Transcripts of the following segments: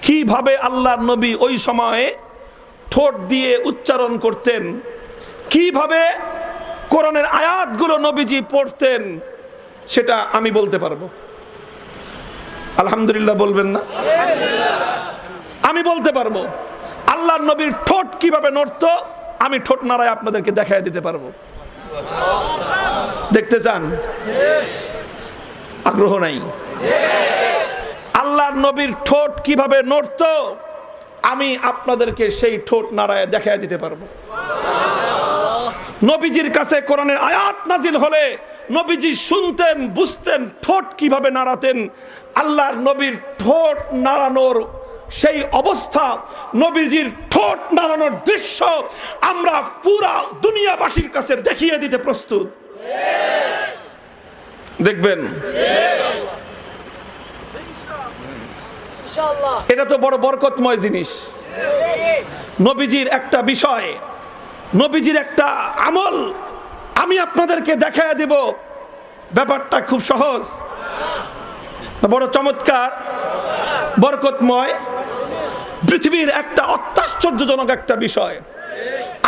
কিভাবে আল্লাহর নবী ওই সময়ে ঠোঁট দিয়ে উচ্চারণ করতেন, কিভাবে কোরআনের আয়াতগুলো নবীজি পড়তেন, সেটা আমি বলতে পারবো। আলহামদুলিল্লাহ বলবেন না? আমি বলতে পারবো। আল্লাহর নবীর ঠোঁট কিভাবে নড়তো আমি ঠোঁট নাড়ায় আপনাদেরকে দেখায় দিতে পারবো। দেখতে চান? আগ্রহ নাই? আল্লাহর নবীর ঠোঁট কিভাবে নড়তো আমি আপনাদেরকে সেই ঠোঁট নাড়ায় দেখায় দিতে পারবো। নবীজির কাছে কোরআনের আয়াত নাজিল হলে নবীজি শুনতেন, বুঝতেন ঠোঁট কিভাবে নাড়াতেন। আল্লাহর নবীর ঠোঁট নাড়ানোর সেই অবস্থা, নবীজির ঠোঁট নাড়ানোর দৃশ্য আমরা পুরা দুনিয়াবাসীর কাছে দেখিয়ে দিতে প্রস্তুত। দেখবেন, এটা তো বড় বরকতময় জিনিস। নবীজির একটা বিষয়, নবীজির একটা আমল আমি আপনাদেরকে দেখায় দেব। ব্যাপারটা খুব সহজ, বড় চমৎকার, বরকতময়, পৃথিবীর একটা অত্যাশ্চর্যজনক একটা বিষয়।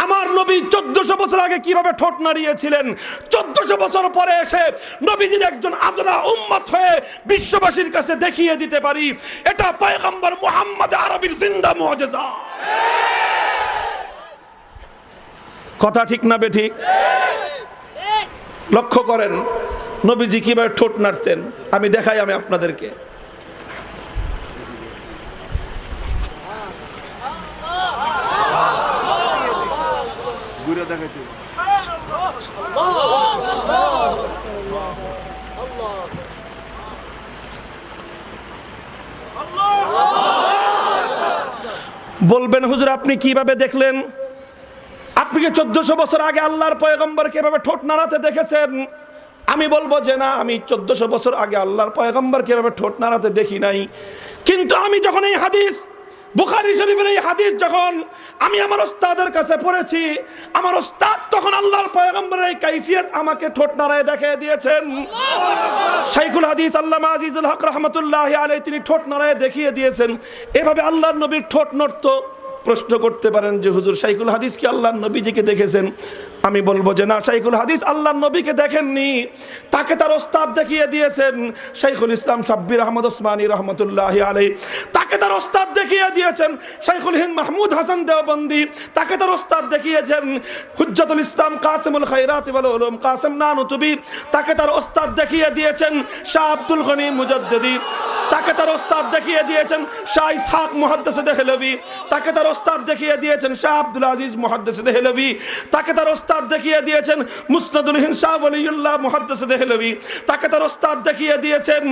আমার নবী 1400 বছর আগে কিভাবে ঠোঁট নাড়িয়েছিলেন, 1400 বছর পরে এসে নবীজির একজন আদনা উম্মত হয়ে বিশ্ববাসীর কাছে দেখিয়ে দিতে পারি। এটা পয়গম্বর মুহাম্মদ আরবীর জিন্দা মুআজিজা। কথা ঠিক না বেঠিক? লক্ষ্য করেন নবীজি কিভাবে ঠোঁট নাড়তেন, আমি দেখাই আমি আপনাদেরকে। বলবেন হুজুর আপনি কিভাবে দেখলেন? আপনি কি 1400 বছর আগে আল্লাহর পয়গম্বর কিভাবে ঠোঁট নাড়াতে দেখেছেন? আমি বলবো যে না, আমি 1400 বছর আগে আল্লাহর পয়গম্বর কিভাবে ঠোঁট নাড়াতে দেখি নাই। কিন্তু আমি যখন এই হাদিস, বুখারী শরীফের এই হাদিস যখন আমি আমার ওস্তাদের কাছে পড়েছি, আমার ওস্তাদ তখন আল্লাহর পয়গম্বরের এই কাইফিয়ত আমাকে ঠোঁট নাড়ায় দেখিয়ে দিয়েছেন। শাইখুল হাদিস আল্লামা আজিজুল হক রাহমাতুল্লাহি আলাইহি তিনি ঠোঁট নাড়ায় দেখিয়ে দিয়েছেন এভাবে আল্লাহর নবীর ঠোঁট নড়তো। প্রশ্ন করতে পারেন যে হুজুর শাইখুল হাদিস কি আল্লাহর নবীজিকে দেখেছেন? আমি বলবো যে না, শাইখুল হাদিস আল্লাহর নবীকে দেখেননি, তাকে তার ওস্তাদ দেখিয়ে দিয়েছেন। শাইখুল ইসলাম শাব্বির আহমদ ওসমানী রহমতুল্লাহি আলাইহি, তাকে তার ওস্তাদ দেখিয়ে দিয়েছেন। শাইখুল হিন্দ মাহমুদ হাসান দেওবন্দি, তাকে তার ওস্তাদ দেখিয়েছেন। হুজ্জাতুল ইসলাম কাসিমুল খায়রাত ওয়াল উলুম কাসিম নানুতুবি, তাকে তার ওস্তাদ দেখিয়ে দিয়েছেন। শাহ আব্দুল গনি মুজাদ্দিদি, তাকে তার ওস্তাদ দেখিয়ে দিয়েছেন। শাহ ইসহাক মুহাদ্দিস দেহলভি, তাকে তার ওস্তাদ দেখিয়ে দিয়েছেন। শাহ আব্দুল আজিজ মুহাদ্দিস দেহলভি, তাকে তার ওস্তাদ দেখিয়ে দিয়েছেন। মুসনাদুল হিন্দ শাহ ওয়ালিউল্লাহ মুহাদ্দিস দেহলভি, তাকে তার ওস্তাদ দেখিয়ে দিয়েছেন।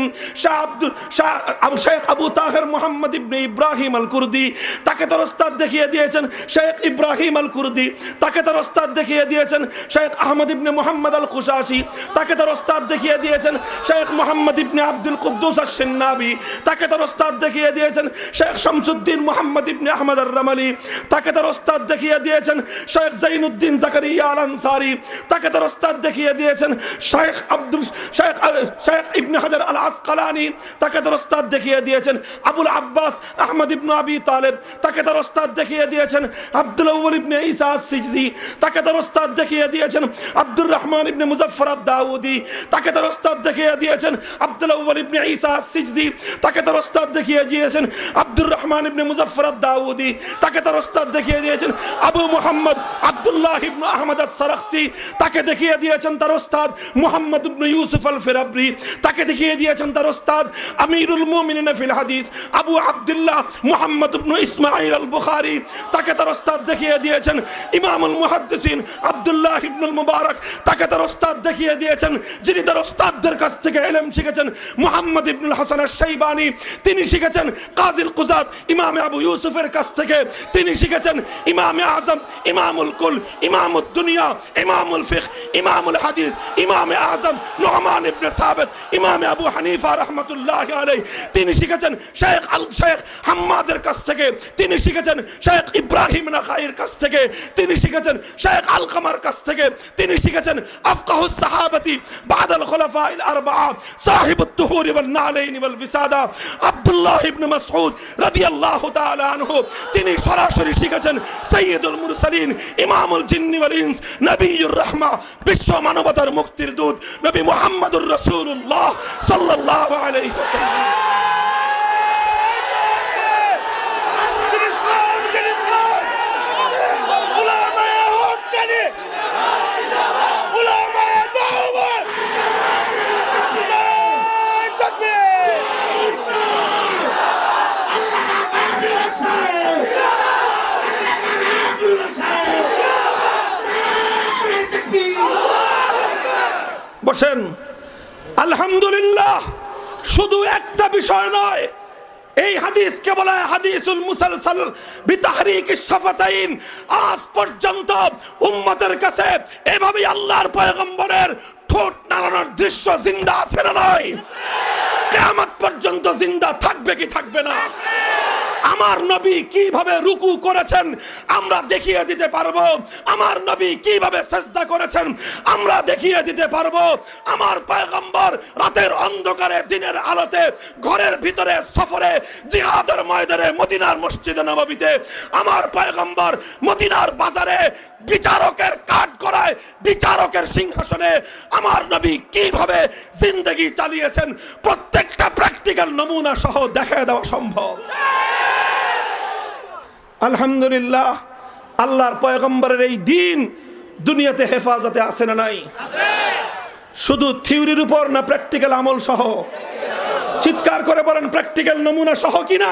শেখ আবু তাহের মুহাম্মদ ইবনে ইব্রাহিম আল কুরদি, তাকে তার ওস্তাদ দেখিয়ে দিয়েছেন। শেখ ইব্রাহিম আল কুরদি, তাকে তার ওস্তাদ দেখিয়ে দিয়েছেন। শেখ আহমদ ইবনে মুহাম্মদ আল কুশাশি, তাকে তার ওস্তাদ দেখিয়ে দিয়েছেন। শেখ মুহাম্মদ ইবনে আব্দুল কুদ্দুস আশ-শিন্নাবি, তাকে তার ওস্তাদ দেখিয়ে দিয়েছেন। শেখ শামসুদ্দিন মুহাম্মদ ইবনে আহমদ আর-রামালি, তাকে তার ওস্তাদ দেখিয়ে দিয়েছেন। শেখ জাইনুদ্দিন জাকারিয়া আল আনসারি, তাকে তার ওস্তাদ দেখিয়ে দিয়েছেন। শেখ ইবনে হাজার আল আসকালানি, তাকে তার ওস্তাদ দেখিয়ে দিয়েছেন। আবুল আব্বাস আহমদ ইবনে আবি তালেব, তাকে তার ওস্তাদ দেখিয়ে দিয়েছেন। আব্দুল আউয়াল ইবনে ঈসা আস-সিজজি, তাকে তার ওস্তাদ দেখিয়ে দিয়েছেন। আব্দুর রহমান ইবনে মুজাফফর আদ-দাউদি, তাকে তার ওস্তাদ দেখিয়ে দিয়েছেন। আব্দুল আউয়াল ইবনে ঈসা আস-সিজজি, তাকে তার ওস্তাদ দেখিয়ে দিয়েছেন। আব্দুর রহমান ইবনে মুজাফফর আদ-দাউদি, তাকে তার ওস্তাদ দেখিয়ে দিয়েছেন। আবু মুহাম্মদ আব্দুল্লাহ ইবনে আহমদ আস-সারাখসি, তাকে দেখিয়ে দিয়েছেন তার ওস্তাদ মুহাম্মদ ইবনে ইউসুফ আল-ফিরাবরি, তাকে দেখিয়ে দিয়েছেন তার ওস্তাদ আমিরুল মুমিনিন ফিল হাদিস আবু আব্দুল্লাহ মুহাম্মদ ইবনে ইসমাঈল আল-বুখারী, তাকে তার ওস্তাদ দেখিয়ে দিয়েছেন। ইমামুল মুহাদ্দিসিন আব্দুল্লাহ ইবনুল মুবারক, তাকে তার ওস্তাদ দেখিয়ে দিয়েছেন। যিনি তার ওস্তাদদের কাছ থেকে ইলম শিখেছেন মুহাম্মদ ইবনুল হাসান আশ-শাইবানি, তিনি শিখেছেন কাজিল কুজাত ইমাম আবু ইউসুফের কাছ থেকে, তিনি শিখেছেন ইমামে আজম ইমামুল কুল ইমামুদ দুনিয়া ইমামুল ফিকহ ইমামুল হাদিস ইমামে আজম নুহমান ইবনে সাবিত ইমামে আবু হানিফা রাহমাতুল্লাহি আলাইহি, তিনি শিখেছেন শেখ হাম্মাদের কাছ থেকে, তিনি শিখেছেন শেখ ইব্রাহিম নাখাইর কাছ থেকে, তিনি শিখেছেন শেখ আলকামার কাছ থেকে, তিনি শিখেছেন আফকাহুস সাহাবাতি বাদাল খুলাফাইল আরবাআ সাহিবুত তুহুরি ওয়ান নালাইনি ওয়াল সাদা আব্দুল্লাহ ইবনে মাসউদ রাদিয়াল্লাহু তাআলা আনহু, তিনি সরাসরি শিখেছেন সাইয়্যিদুল মুরসালিন, ইমামুল জিন্নি ওয়াল ইনস, নবিয়ুর রাহমা, বিশ্ব মানবতার মুক্তির দূত নবী মুহাম্মদুর রাসূলুল্লাহ সাল্লাল্লাহু আলাইহি ওয়াসাল্লাম। বসেন। আলহামদুলিল্লাহ, শুধু একটা বিষয় নয়, এই হাদিসকে বলা হয় হাদিসুল মুসালসাল বিতাহরিকিশ শাফাতাইন। আজ পর্যন্ত উম্মতের কাছে এভাবে আল্লাহর পয়গম্বরের ঠোঁট নাড়ানোর দৃশ্য জিন্দা আছে না নয়? কিয়ামত পর্যন্ত জিন্দা থাকবে কি থাকবে না? আমার নবী কিভাবে রুকু করেছেন আমরা দেখিয়ে দিতে পারবো। আমার নবী কিভাবে সিজদা করেছেন আমরা দেখিয়ে দিতে পারবো। আমার পয়গম্বর রাতের অন্ধকারে দিনের আলোতে ঘরের ভিতরে সফরে জিহাদের ময়দানে মদিনার মসজিদে নববীতে আমার পয়গম্বর মদিনার বাজারে বিচারকের কাঠগড়ায় বিচারকের সিংহাসনে আমার নবী কিভাবে জিন্দেগি চালিয়েছেন প্রত্যেকটা প্র্যাকটিক্যাল নমুনা সহ দেখায় দেওয়া সম্ভব। আলহামদুলিল্লাহ, আল্লাহর পয়গম্বরের এই দিন দুনিয়াতে হেফাজতে আছে না নাই? শুধু থিওরির উপর না প্র্যাকটিক্যাল আমল সহ? চিৎকার করে বলেন প্র্যাকটিক্যাল নমুনা সহ কিনা?